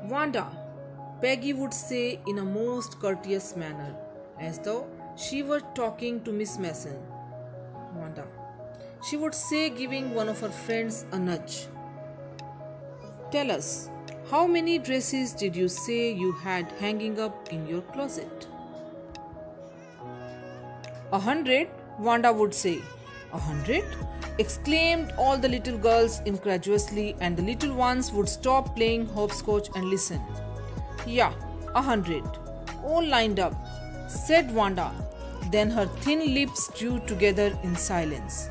Wanda, Peggy would say in a most courteous manner, as though she were talking to Miss Mason. Wanda, she would say, giving one of her friends a nudge. Tell us, how many dresses did you say you had hanging up in your closet? 100, Wanda would say. 100? Exclaimed all the little girls incredulously, and the little ones would stop playing hopscotch and listen. Yeah, 100. All lined up, said Wanda. Then her thin lips drew together in silence.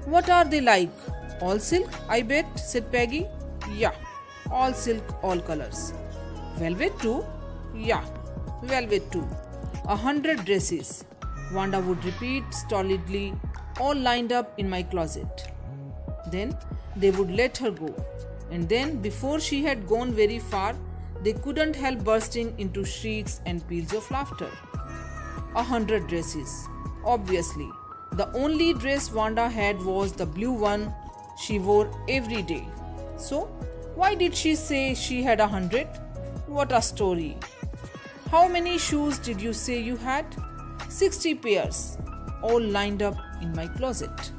What are they like? All silk, I bet, said Peggy. Yeah, all silk, all colors. Velvet too? Yeah, velvet too. 100 dresses, Wanda would repeat stolidly, all lined up in my closet. Then they would let her go. And then, before she had gone very far, they couldn't help bursting into shrieks and peals of laughter. 100 dresses. Obviously, the only dress Wanda had was the blue one she wore every day. So, why did she say she had 100? What a story. How many shoes did you say you had? 60 pairs, all lined up in my closet.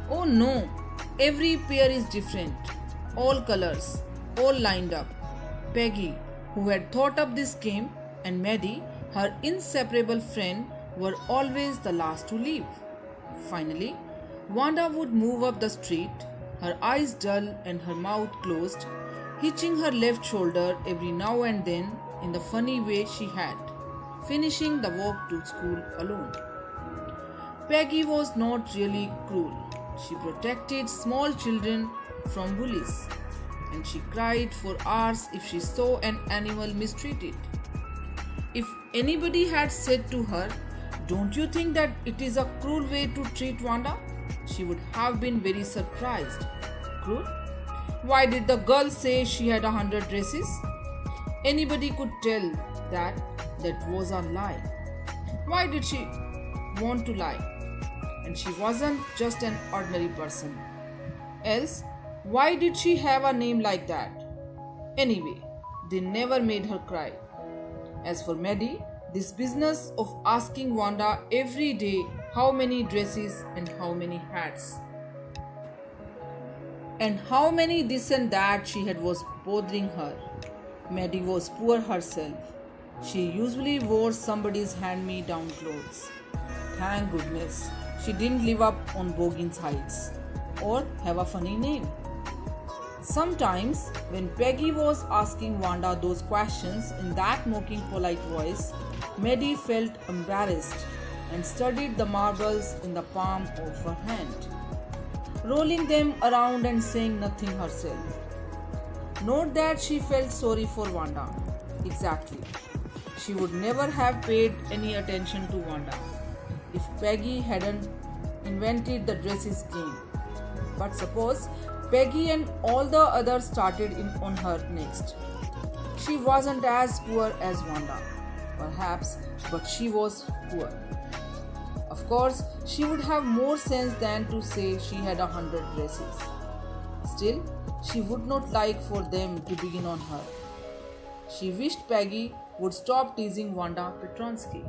Oh no, every pair is different, all colors, all lined up. Peggy, who had thought up this game, and Maddie, her inseparable friend, were always the last to leave. Finally, Wanda would move up the street, her eyes dull and her mouth closed, hitching her left shoulder every now and then in the funny way she had, finishing the walk to school alone. Peggy was not really cruel. She protected small children from bullies, and she cried for hours if she saw an animal mistreated. If anybody had said to her, "Don't you think that it is a cruel way to treat Wanda?" she would have been very surprised. Cruel? Why did the girl say she had 100 dresses? Anybody could tell that was a lie. Why did she want to lie? And she wasn't just an ordinary person. Else, why did she have a name like that? Anyway, they never made her cry. As for Maddie, this business of asking Wanda every day how many dresses and how many hats and how many this and that she had was bothering her. Maddie was poor herself. She usually wore somebody's hand-me-down clothes. Thank goodness she didn't live up on Bogin's Heights or have a funny name. Sometimes, when Peggy was asking Wanda those questions in that mocking polite voice, Maddie felt embarrassed and studied the marbles in the palm of her hand, rolling them around and saying nothing herself. Note that she felt sorry for Wanda. Exactly. She would never have paid any attention to Wanda if Peggy hadn't invented the dresses game. But suppose Peggy and all the others started in on her next. She wasn't as poor as Wanda, perhaps, but she was poor. Of course, she would have more sense than to say she had 100 dresses. Still, she would not like for them to begin on her. She wished Peggy would stop teasing Wanda Petronsky.